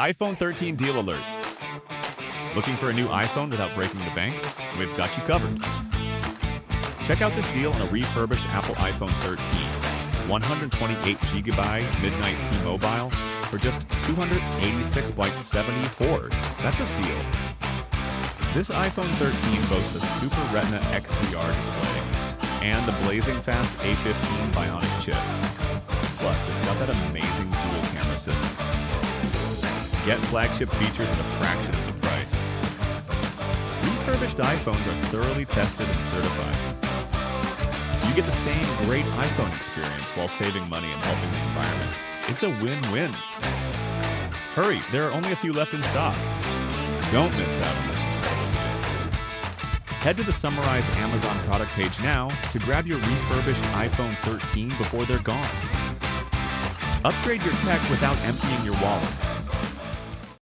iPhone 13 deal alert. Looking for a new iPhone without breaking the bank? We've got you covered. Check out this deal on a refurbished Apple iPhone 13, 128GB Midnight T-Mobile for just $286.74. That's a steal. This iPhone 13 boasts a Super Retina XDR display and the blazing fast A15 Bionic chip. Plus, it's got that amazing dual camera system. Get flagship features at a fraction of the price. Refurbished iPhones are thoroughly tested and certified. You get the same great iPhone experience while saving money and helping the environment. It's a win-win. Hurry, there are only a few left in stock. Don't miss out on this incredible deal. Head to the summarized Amazon product page now to grab your refurbished iPhone 13 before they're gone. Upgrade your tech without emptying your wallet.